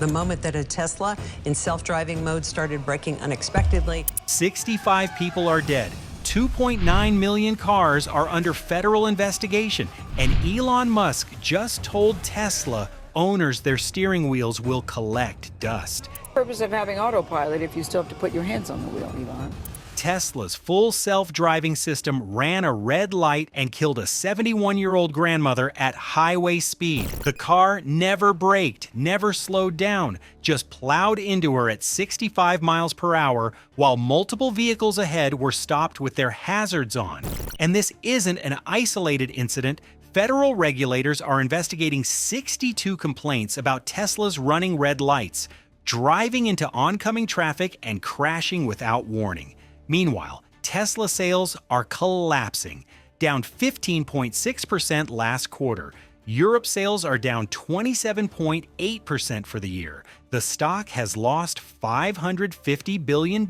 The moment that a Tesla in self-driving mode started braking unexpectedly. 65 people are dead. 2.9 million cars are under federal investigation, and Elon Musk just told Tesla owners their steering wheels will collect dust. Purpose of having autopilot if you still have to put your hands on the wheel, Elon. Tesla's full self-driving system ran a red light and killed a 71-year-old grandmother at highway speed. The car never braked, never slowed down, just plowed into her at 65 miles per hour while multiple vehicles ahead were stopped with their hazards on. And this isn't an isolated incident. Federal regulators are investigating 62 complaints about Tesla's running red lights, driving into oncoming traffic, and crashing without warning. Meanwhile, Tesla sales are collapsing, down 15.6% last quarter. Europe sales are down 27.8% for the year. The stock has lost $550 billion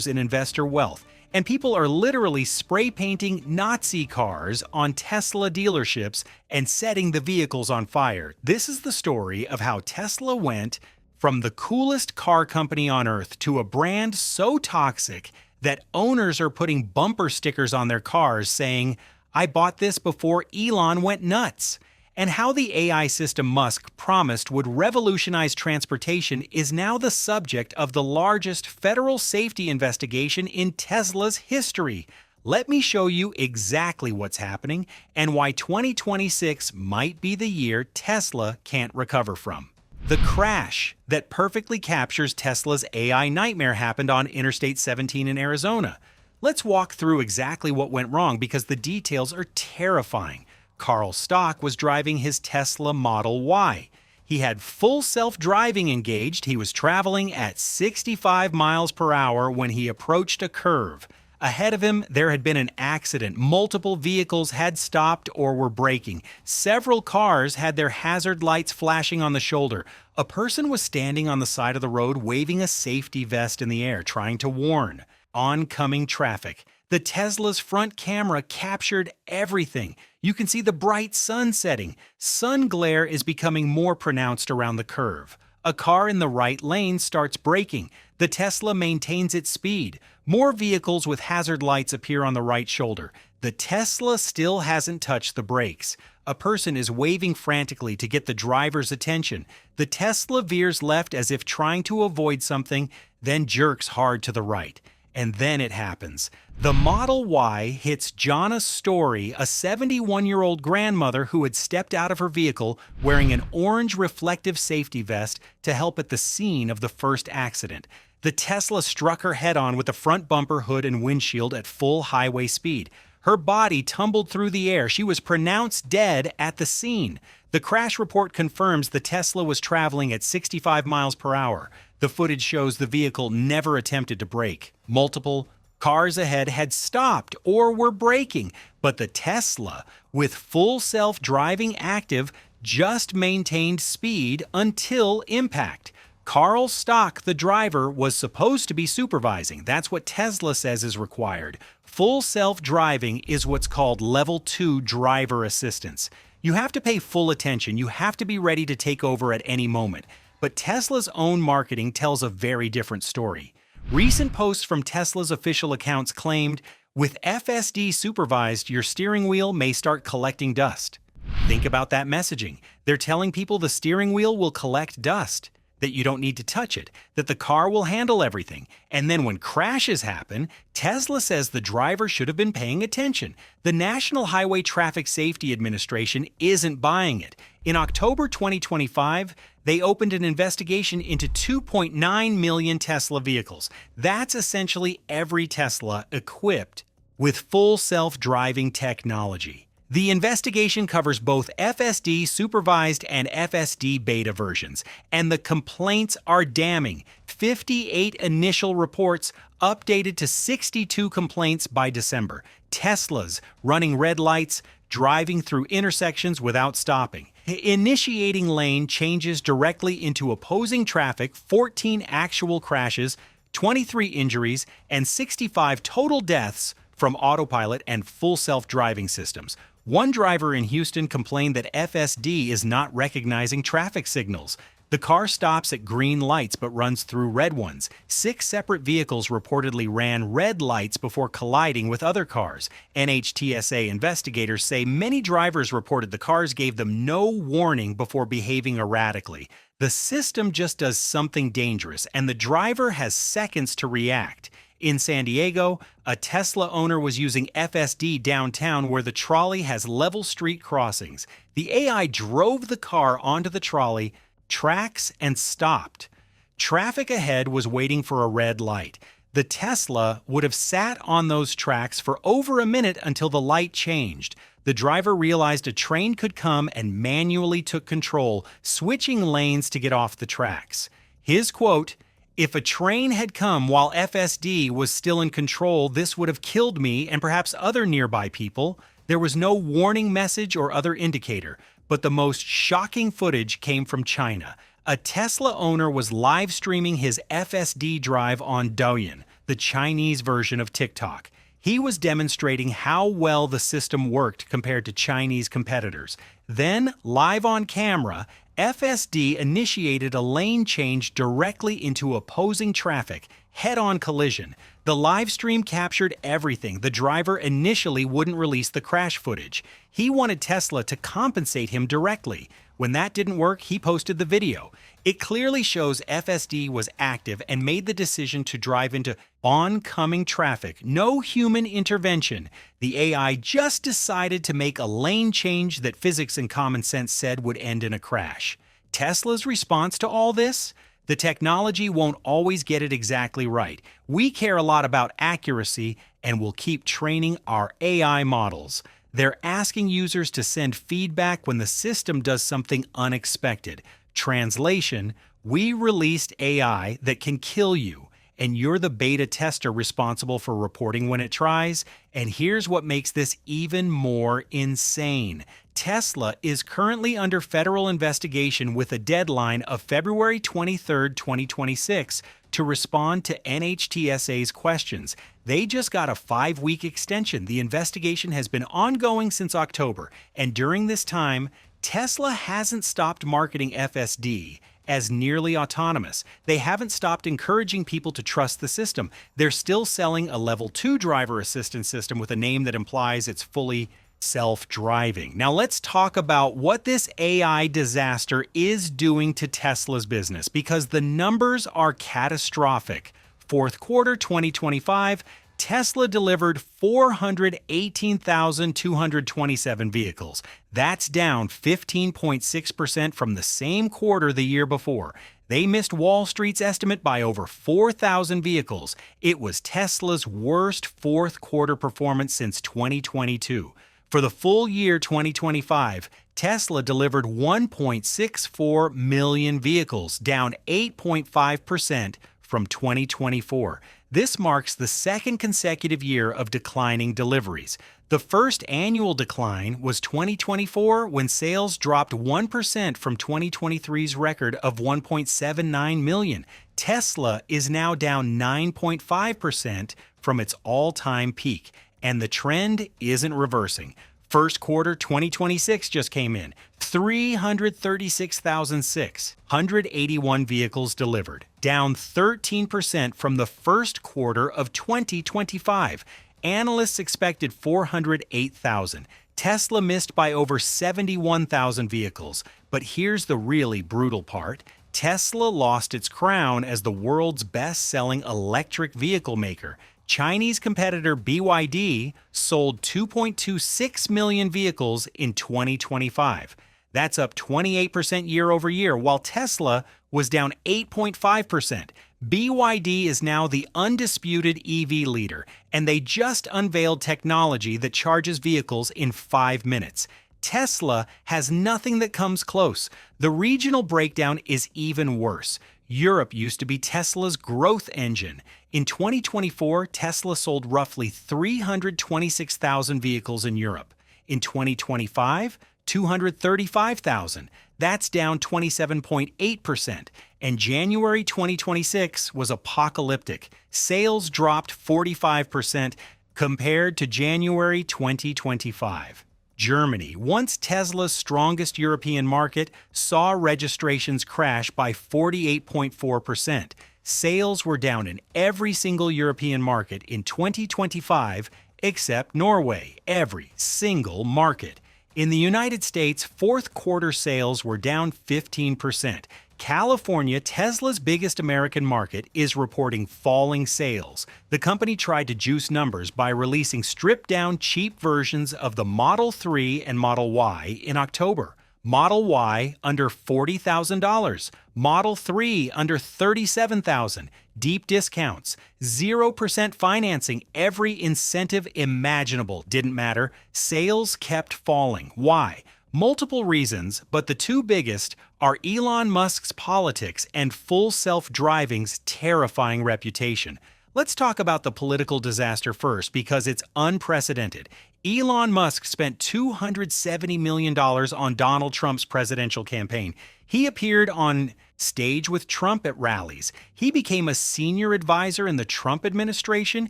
in investor wealth, and people are literally spray painting Nazi cars on Tesla dealerships and setting the vehicles on fire. This is the story of how Tesla went from the coolest car company on earth to a brand so toxic that owners are putting bumper stickers on their cars saying, "I bought this before Elon went nuts." And how the AI system Musk promised would revolutionize transportation is now the subject of the largest federal safety investigation in Tesla's history. Let me show you exactly what's happening and why 2026 might be the year Tesla can't recover from. The crash that perfectly captures Tesla's AI nightmare happened on Interstate 17 in Arizona. Let's walk through exactly what went wrong because the details are terrifying. Carl Stock was driving his Tesla Model Y. He had full self-driving engaged. He was traveling at 65 miles per hour when he approached a curve. Ahead of him, there had been an accident. Multiple vehicles had stopped or were braking. Several cars had their hazard lights flashing on the shoulder. A person was standing on the side of the road waving a safety vest in the air, trying to warn. Oncoming traffic. The Tesla's front camera captured everything. You can see the bright sun setting. Sun glare is becoming more pronounced around the curve. A car in the right lane starts braking. The Tesla maintains its speed. More vehicles with hazard lights appear on the right shoulder. The Tesla still hasn't touched the brakes. A person is waving frantically to get the driver's attention. The Tesla veers left as if trying to avoid something, then jerks hard to the right. And then it happens. The Model Y hits Jonna Story, a 71-year-old grandmother who had stepped out of her vehicle wearing an orange reflective safety vest to help at the scene of the first accident. The Tesla struck her head-on with the front bumper, hood, and windshield at full highway speed. Her body tumbled through the air. She was pronounced dead at the scene. The crash report confirms the Tesla was traveling at 65 miles per hour. The footage shows the vehicle never attempted to brake. Multiple cars ahead had stopped or were braking, but the Tesla, with full self-driving active, just maintained speed until impact. Carl Stock, the driver, was supposed to be supervising. That's what Tesla says is required. Full self-driving is what's called Level 2 driver assistance. You have to pay full attention. You have to be ready to take over at any moment. But Tesla's own marketing tells a very different story. Recent posts from Tesla's official accounts claimed, "With FSD supervised, your steering wheel may start collecting dust." Think about that messaging. They're telling people the steering wheel will collect dust, that you don't need to touch it, that the car will handle everything. And then when crashes happen, Tesla says the driver should have been paying attention. The National Highway Traffic Safety Administration isn't buying it. In October 2025, they opened an investigation into 2.9 million Tesla vehicles. That's essentially every Tesla equipped with full self-driving technology. The investigation covers both FSD supervised and FSD beta versions, and the complaints are damning. 58 initial reports updated to 62 complaints by December. Teslas running red lights, driving through intersections without stopping, initiating lane changes directly into opposing traffic, 14 actual crashes, 23 injuries, and 65 total deaths from autopilot and full self-driving systems. One driver in Houston complained that FSD is not recognizing traffic signals. The car stops at green lights but runs through red ones. 6 separate vehicles reportedly ran red lights before colliding with other cars. NHTSA investigators say many drivers reported the cars gave them no warning before behaving erratically. The system just does something dangerous, and the driver has seconds to react. In San Diego, a Tesla owner was using FSD downtown where the trolley has level street crossings. The AI drove the car onto the trolley tracks and stopped. Traffic ahead was waiting for a red light. The Tesla would have sat on those tracks for over a minute until the light changed. The driver realized a train could come and manually took control, switching lanes to get off the tracks. His quote, "If a train had come while FSD was still in control, this would have killed me and perhaps other nearby people. There was no warning message or other indicator." But the most shocking footage came from China. A Tesla owner was live streaming his FSD drive on Douyin, the Chinese version of TikTok. He was demonstrating how well the system worked compared to Chinese competitors. Then, live on camera, FSD initiated a lane change directly into opposing traffic, head-on collision. The live stream captured everything. The driver initially wouldn't release the crash footage. He wanted Tesla to compensate him directly. When that didn't work, he posted the video. It clearly shows FSD was active and made the decision to drive into oncoming traffic. No human intervention. The AI just decided to make a lane change that physics and common sense said would end in a crash. Tesla's response to all this? The technology won't always get it exactly right. We care a lot about accuracy and will keep training our AI models. They're asking users to send feedback when the system does something unexpected. Translation, we released AI that can kill you, and you're the beta tester responsible for reporting when it tries. And here's what makes this even more insane. Tesla is currently under federal investigation with a deadline of February 23, 2026 to respond to NHTSA's questions. They just got a 5-week extension. The investigation has been ongoing since October, and during this time, Tesla hasn't stopped marketing FSD as nearly autonomous. They haven't stopped encouraging people to trust the system. They're still selling a level 2 driver assistance system with a name that implies it's fully self-driving. Now let's talk about what this AI disaster is doing to Tesla's business, because the numbers are catastrophic. Fourth quarter 2025, Tesla delivered 418,227 vehicles. That's down 15.6% from the same quarter the year before. They missed Wall Street's estimate by over 4,000 vehicles. It was Tesla's worst fourth quarter performance since 2022. For the full year 2025, Tesla delivered 1.64 million vehicles, down 8.5% from 2024. This marks the second consecutive year of declining deliveries. The first annual decline was 2024, when sales dropped 1% from 2023's record of 1.79 million. Tesla is now down 9.5% from its all-time peak, and the trend isn't reversing. First quarter 2026 just came in. 336,681 vehicles delivered, down 13% from the first quarter of 2025. Analysts expected 408,000. Tesla missed by over 71,000 vehicles. But here's the really brutal part. Tesla lost its crown as the world's best-selling electric vehicle maker. Chinese competitor BYD sold 2.26 million vehicles in 2025. That's up 28% year over year, while Tesla was down 8.5%. BYD is now the undisputed EV leader, and they just unveiled technology that charges vehicles in 5 minutes. Tesla has nothing that comes close. The regional breakdown is even worse. Europe used to be Tesla's growth engine. In 2024, Tesla sold roughly 326,000 vehicles in Europe. In 2025, 235,000. That's down 27.8%. And January 2026 was apocalyptic. Sales dropped 45% compared to January 2025. Germany, once Tesla's strongest European market, saw registrations crash by 48.4%. Sales were down in every single European market in 2025 except Norway, every single market. In the United States, fourth quarter sales were down 15%. California, Tesla's biggest American market, is reporting falling sales. The company tried to juice numbers by releasing stripped-down, cheap versions of the Model 3 and Model Y in October. Model Y under $40,000, Model 3 under $37,000, deep discounts, 0% financing, every incentive imaginable didn't matter. Sales kept falling. Why? Multiple reasons, but the two biggest are Elon Musk's politics and full self-driving's terrifying reputation. Let's talk about the political disaster first because it's unprecedented. Elon Musk spent $270 million on Donald Trump's presidential campaign. He appeared on stage with Trump at rallies. He became a senior advisor in the Trump administration.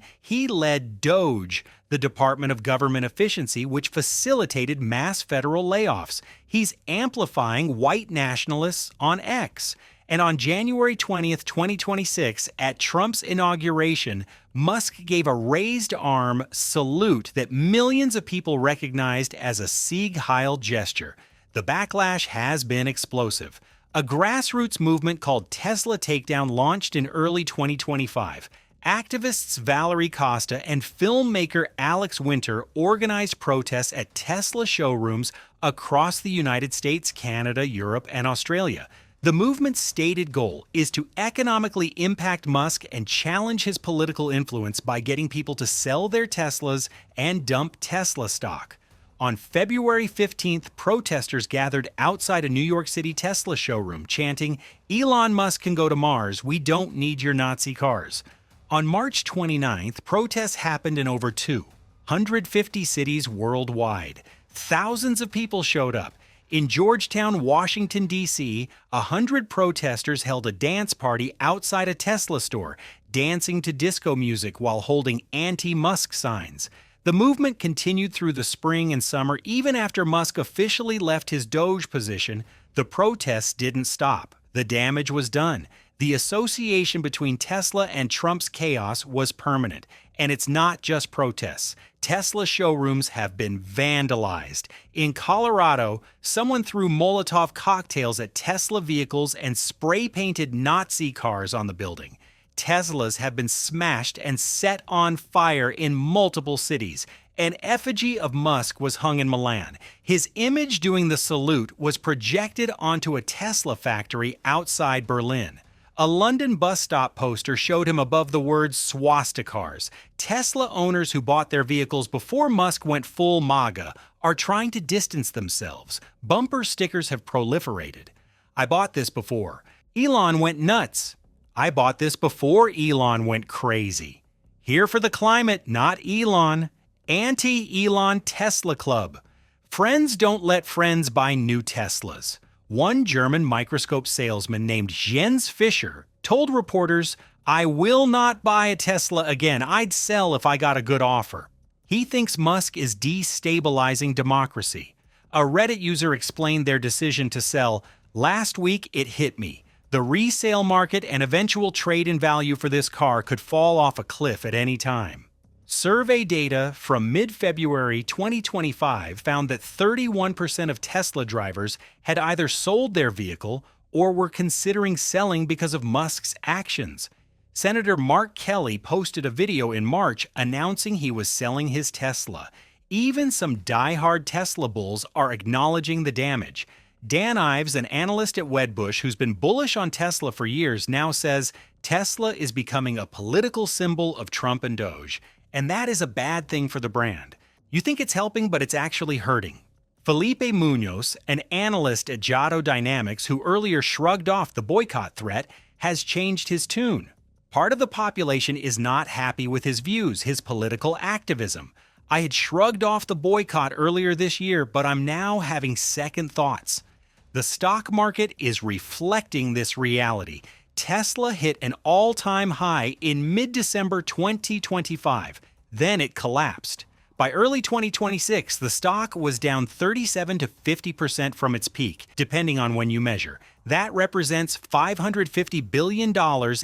He led DOGE, the Department of Government Efficiency, which facilitated mass federal layoffs. He's amplifying white nationalists on X. And on January 20th, 2026, at Trump's inauguration, Musk gave a raised arm salute that millions of people recognized as a Sieg Heil gesture. The backlash has been explosive. A grassroots movement called Tesla Takedown launched in early 2025. Activists Valerie Costa and filmmaker Alex Winter organized protests at Tesla showrooms across the United States, Canada, Europe, and Australia. The movement's stated goal is to economically impact Musk and challenge his political influence by getting people to sell their Teslas and dump Tesla stock. On February 15th, protesters gathered outside a New York City Tesla showroom chanting, "Elon Musk can go to Mars, we don't need your Nazi cars." On March 29th, protests happened in over 250 cities worldwide. Thousands of people showed up. In Georgetown, Washington, D.C., 100 protesters held a dance party outside a Tesla store, dancing to disco music while holding anti-Musk signs. The movement continued through the spring and summer. Even after Musk officially left his Doge position, the protests didn't stop. The damage was done. The association between Tesla and Trump's chaos was permanent. And it's not just protests. Tesla showrooms have been vandalized. In Colorado, someone threw Molotov cocktails at Tesla vehicles and spray-painted Nazi cars on the building. Teslas have been smashed and set on fire in multiple cities. An effigy of Musk was hung in Milan. His image doing the salute was projected onto a Tesla factory outside Berlin. A London bus stop poster showed him above the words swastikars. Tesla owners who bought their vehicles before Musk went full MAGA are trying to distance themselves. Bumper stickers have proliferated. "I bought this before. Elon went nuts. I bought this before Elon went crazy. Here for the climate, not Elon. Anti-Elon Tesla Club. Friends don't let friends buy new Teslas." One German microscope salesman named Jens Fischer told reporters, "I will not buy a Tesla again. I'd sell if I got a good offer." He thinks Musk is destabilizing democracy. A Reddit user explained their decision to sell, "Last week it hit me. The resale market and eventual trade-in value for this car could fall off a cliff at any time." Survey data from mid-February 2025 found that 31% of Tesla drivers had either sold their vehicle or were considering selling because of Musk's actions. Senator Mark Kelly posted a video in March announcing he was selling his Tesla. Even some die-hard Tesla bulls are acknowledging the damage. Dan Ives, an analyst at Wedbush who's been bullish on Tesla for years, now says Tesla is becoming a political symbol of Trump and Doge. And that is a bad thing for the brand. You think it's helping, but it's actually hurting. Felipe Munoz, an analyst at Giotto Dynamics who earlier shrugged off the boycott threat, has changed his tune. Part of the population is not happy with his views, his political activism. "I had shrugged off the boycott earlier this year, but I'm now having second thoughts." The stock market is reflecting this reality. Tesla hit an all-time high in mid-December 2025. Then it collapsed. By early 2026, the stock was down 37 to 50% from its peak, depending on when you measure. That represents $550 billion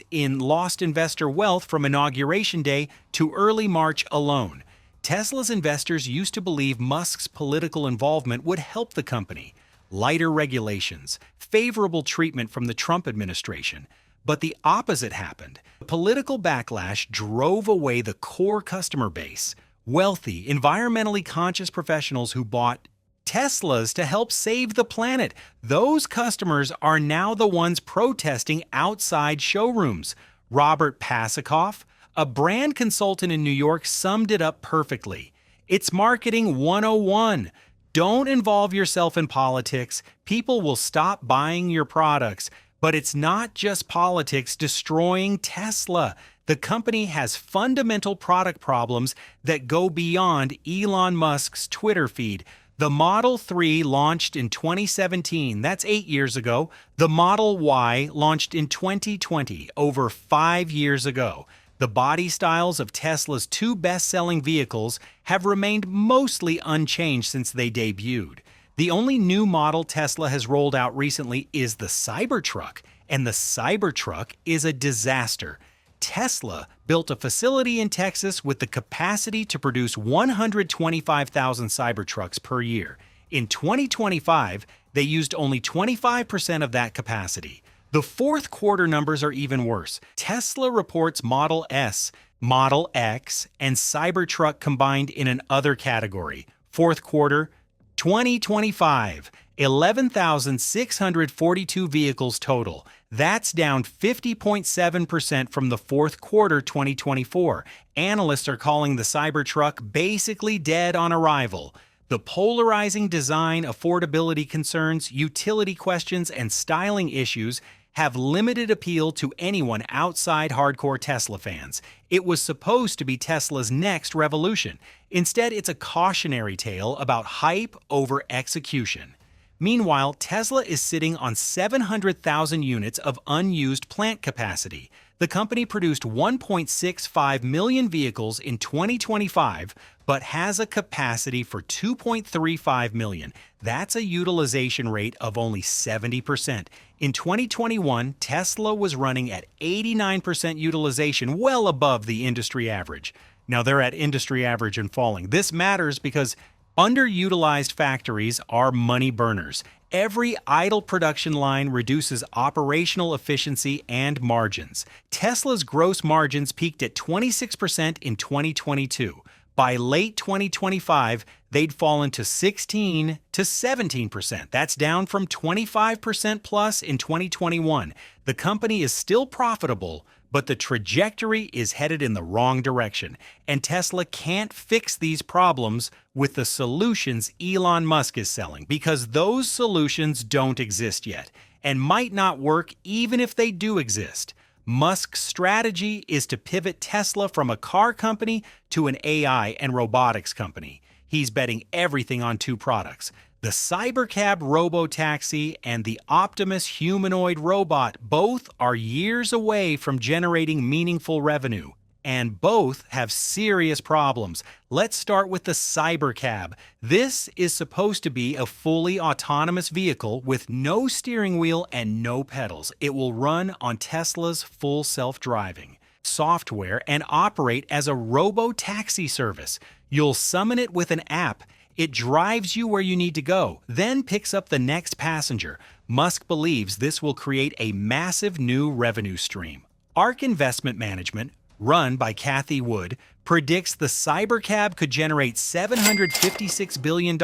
in lost investor wealth from Inauguration Day to early March alone. Tesla's investors used to believe Musk's political involvement would help the company. Lighter regulations, favorable treatment from the Trump administration. But the opposite happened. The political backlash drove away the core customer base, wealthy, environmentally conscious professionals who bought Teslas to help save the planet. Those customers are now the ones protesting outside showrooms. Robert Pasikoff, a brand consultant in New York, summed it up perfectly. It's marketing 101. Don't involve yourself in politics. People will stop buying your products. But it's not just politics destroying Tesla. The company has fundamental product problems that go beyond Elon Musk's Twitter feed. The Model 3 launched in 2017, that's 8 years ago. The Model Y launched in 2020, over 5 years ago. The body styles of Tesla's two best-selling vehicles have remained mostly unchanged since they debuted. The only new model Tesla has rolled out recently is the Cybertruck, and the Cybertruck is a disaster. Tesla built a facility in Texas with the capacity to produce 125,000 Cybertrucks per year. In 2025, they used only 25% of that capacity. The fourth quarter numbers are even worse. Tesla reports Model S, Model X, and Cybertruck combined in an other category. Fourth quarter, 2025, 11,642 vehicles total. That's down 50.7% from the fourth quarter 2024. Analysts are calling the Cybertruck basically dead on arrival. The polarizing design, affordability concerns, utility questions, and styling issues have limited appeal to anyone outside hardcore Tesla fans. It was supposed to be Tesla's next revolution. Instead, it's a cautionary tale about hype over execution. Meanwhile, Tesla is sitting on 700,000 units of unused plant capacity. The company produced 1.65 million vehicles in 2025, but has a capacity for 2.35 million. That's a utilization rate of only 70%. In 2021, Tesla was running at 89% utilization, well above the industry average. Now they're at industry average and falling. This matters because underutilized factories are money burners. Every idle production line reduces operational efficiency and margins. Tesla's gross margins peaked at 26% in 2022. By late 2025, they'd fallen to 16 to 17%. That's down from 25% plus in 2021. The company is still profitable, but the trajectory is headed in the wrong direction. And Tesla can't fix these problems with the solutions Elon Musk is selling, because those solutions don't exist yet and might not work even if they do exist. Musk's strategy is to pivot Tesla from a car company to an AI and robotics company. He's betting everything on two products: the Cybercab robotaxi and the Optimus humanoid robot. Both are years away from generating meaningful revenue, and both have serious problems. Let's start with the Cybercab. This is supposed to be a fully autonomous vehicle with no steering wheel and no pedals. It will run on Tesla's full self-driving software and operate as a robo-taxi service. You'll summon it with an app. It drives you where you need to go, then picks up the next passenger. Musk believes this will create a massive new revenue stream. ARK Investment Management, run by Cathie Wood, predicts the Cybercab could generate $756 billion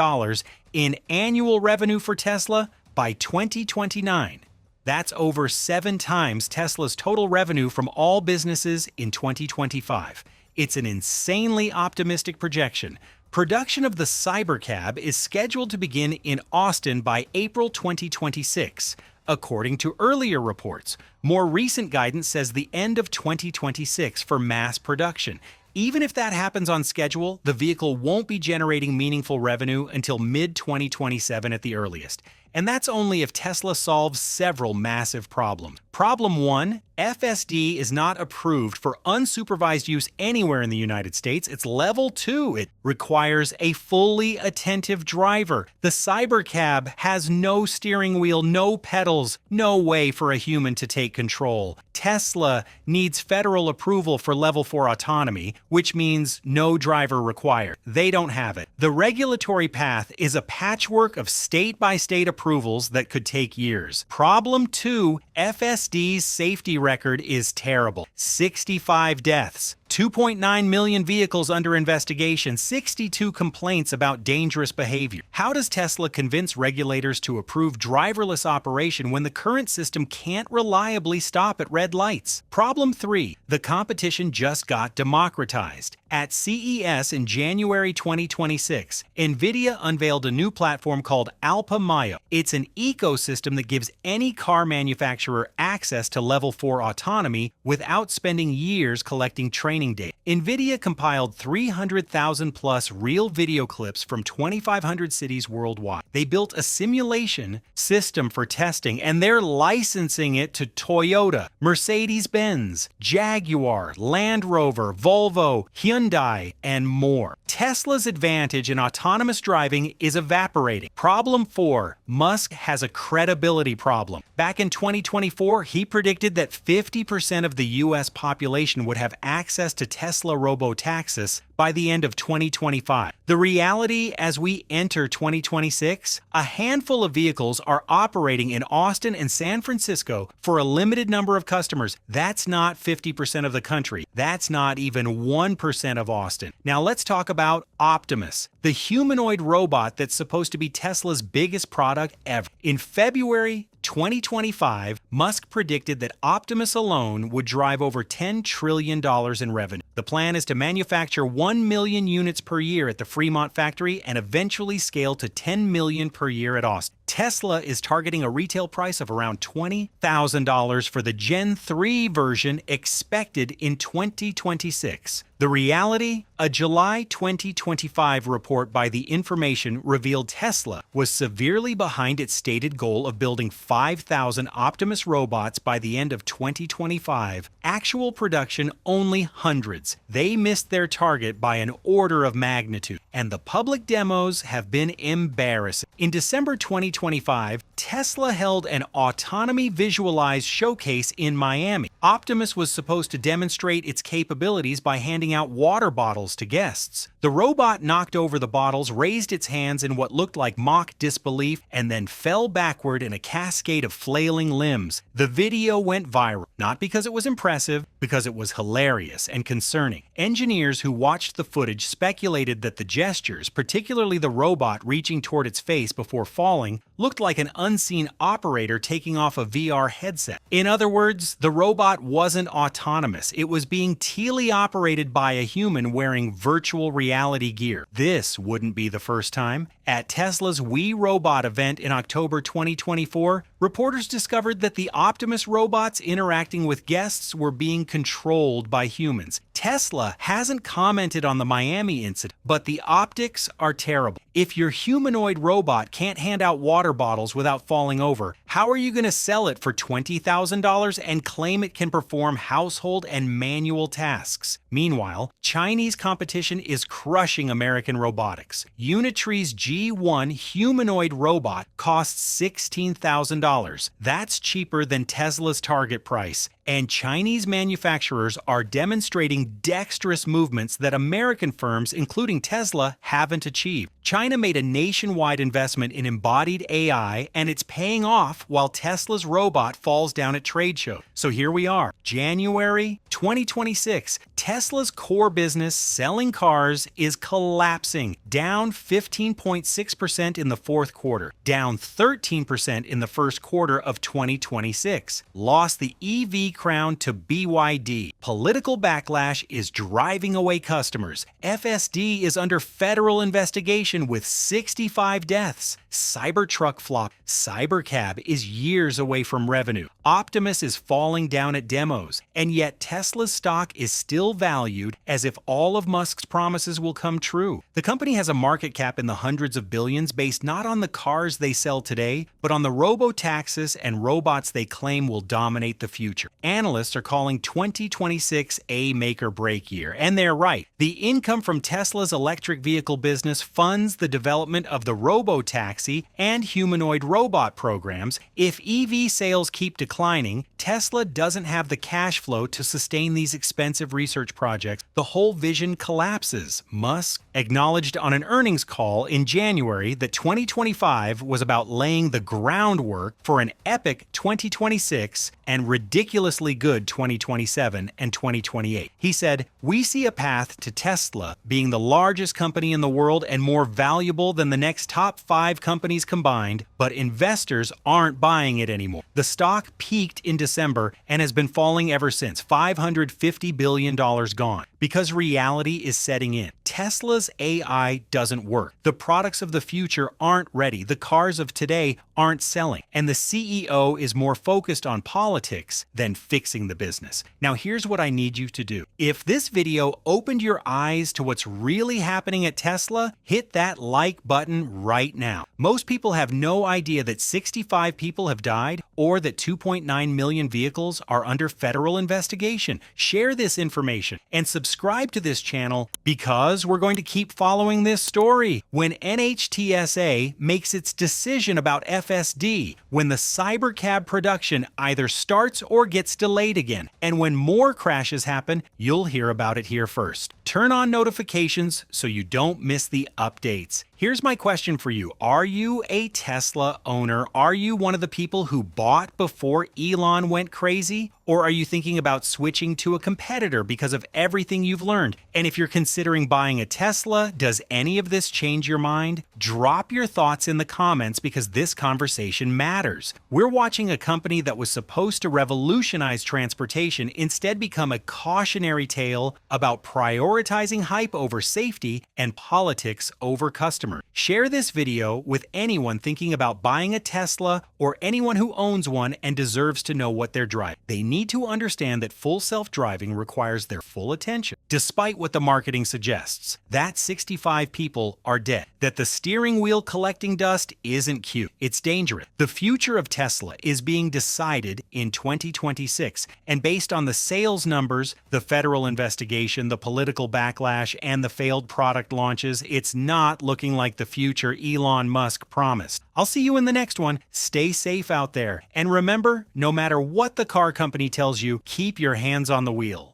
in annual revenue for Tesla by 2029. That's over 7 times Tesla's total revenue from all businesses in 2025. It's an insanely optimistic projection. Production of the Cybercab is scheduled to begin in Austin by April 2026. According to earlier reports, more recent guidance says the end of 2026 for mass production. Even if that happens on schedule, the vehicle won't be generating meaningful revenue until mid-2027 at the earliest. And that's only if Tesla solves several massive problems. Problem 1, FSD is not approved for unsupervised use anywhere in the United States. It's level 2. It requires a fully attentive driver. The Cybercab has no steering wheel, no pedals, no way for a human to take control. Tesla needs federal approval for level 4 autonomy, which means no driver required. They don't have it. The regulatory path is a patchwork of state-by-state approvals that could take years. Problem 2, FSD's safety record is terrible. 65 deaths. 2.9 million vehicles under investigation, 62 complaints about dangerous behavior. How does Tesla convince regulators to approve driverless operation when the current system can't reliably stop at red lights? Problem 3. The competition just got democratized. At CES in January 2026, NVIDIA unveiled a new platform called Alpha Mayo. It's an ecosystem that gives any car manufacturer access to level 4 autonomy without spending years collecting training data. NVIDIA compiled 300,000 plus real video clips from 2,500 cities worldwide. They built a simulation system for testing, and they're licensing it to Toyota, Mercedes-Benz, Jaguar, Land Rover, Volvo, Hyundai, and more. Tesla's advantage in autonomous driving is evaporating. Problem 4. Musk has a credibility problem. Back in 2024, he predicted that 50% of the US population would have access to Tesla robotaxis by the end of 2025. The reality as we enter 2026, a handful of vehicles are operating in Austin and San Francisco for a limited number of customers. That's not 50% of the country. That's not even 1% of Austin. Now let's talk about Optimus, the humanoid robot that's supposed to be Tesla's biggest product ever. In February 2025, Musk predicted that Optimus alone would drive over $10 trillion in revenue. The plan is to manufacture 1 million units per year at the Fremont factory and eventually scale to 10 million per year at Austin. Tesla is targeting a retail price of around $20,000 for the Gen 3 version expected in 2026. The reality? A July 2025 report by The Information revealed Tesla was severely behind its stated goal of building 5,000 Optimus robots by the end of 2025. Actual production only hundreds. They missed their target by an order of magnitude, and the public demos have been embarrassing. In December 2025, Tesla held an autonomy visualized showcase in Miami. Optimus was supposed to demonstrate its capabilities by handing out water bottles to guests. The robot knocked over the bottles, raised its hands in what looked like mock disbelief, and then fell backward in a cascade of flailing limbs. The video went viral, not because it was impressive, because it was hilarious and concerning. Engineers who watched the footage speculated that the gestures, particularly the robot reaching toward its face before falling, looked like an unseen operator taking off a VR headset. In other words, the robot wasn't autonomous. It was being teleoperated by a human wearing virtual reality gear. This wouldn't be the first time. At Tesla's We Robot event in October 2024, reporters discovered that the Optimus robots interacting with guests were being controlled by humans. Tesla hasn't commented on the Miami incident, but the optics are terrible. If your humanoid robot can't hand out water bottles without falling over, how are you going to sell it for $20,000 and claim it can perform household and manual tasks? Meanwhile, Chinese competition is crushing American robotics. Unitree's G1 humanoid robot costs $16,000. That's cheaper than Tesla's target price. And Chinese manufacturers are demonstrating dexterous movements that American firms, including Tesla, haven't achieved. China made a nationwide investment in embodied AI, and it's paying off while Tesla's robot falls down at trade shows. So here we are, January 2026. Tesla's core business, selling cars, is collapsing, down 15.6% in the fourth quarter, down 13% in the first quarter of 2026. Lost the EV crown to BYD. Political backlash is driving away customers. FSD is under federal investigation with 65 deaths. Cybertruck flop. Cybercab is years away from revenue. Optimus is falling down at demos, and yet Tesla's stock is still valued as if all of Musk's promises will come true. The company has a market cap in the hundreds of billions based not on the cars they sell today, but on the robo-taxis and robots they claim will dominate the future. Analysts are calling 2026 a make-or-break year, and they're right. The income from Tesla's electric vehicle business funds the development of the robo-taxi and humanoid robot programs. If EV sales keep declining, Tesla doesn't have the cash flow to sustain these expensive research projects. The whole vision collapses. Musk acknowledged on an earnings call in January that 2025 was about laying the groundwork for an epic 2026 and ridiculously good 2027 and 2028. He said, "We see a path to Tesla being the largest company in the world and more valuable than the next top 5 companies combined, but investors aren't buying it anymore." The stock peaked in December and has been falling ever since, $550 billion gone, because reality is setting in. Tesla's AI doesn't work. The products of the future aren't ready. The cars of today aren't selling. And the CEO is more focused on politics than fixing the business. Now, here's what I need you to do. If this video opened your eyes to what's really happening at Tesla, hit that like button right now. Most people have no idea that 65 people have died or that 2.9 million vehicles are under federal investigation. Share this information and subscribe to this channel because we're going to keep following this story. When NHTSA makes its decision about FSD, when the Cybercab production either starts or gets delayed again, and when more crashes happen, you'll hear about it here first. Turn on notifications so you don't miss the updates. Here's my question for you. Are you a Tesla owner? Are you one of the people who bought before Elon went crazy? Or are you thinking about switching to a competitor because of everything you've learned? And if you're considering buying a Tesla, does any of this change your mind? Drop your thoughts in the comments because this conversation matters. We're watching a company that was supposed to revolutionize transportation instead become a cautionary tale about prioritizing hype over safety and politics over customers. Share this video with anyone thinking about buying a Tesla or anyone who owns one and deserves to know what they're driving. They need to understand that full self-driving requires their full attention, despite what the marketing suggests. That 65 people are dead. That the steering wheel collecting dust isn't cute. It's dangerous. The future of Tesla is being decided in 2026, and based on the sales numbers, the federal investigation, the political backlash, and the failed product launches, it's not looking like the future Elon Musk promised. I'll see you in the next one. Stay safe out there. And remember, no matter what the car company tells you, keep your hands on the wheel.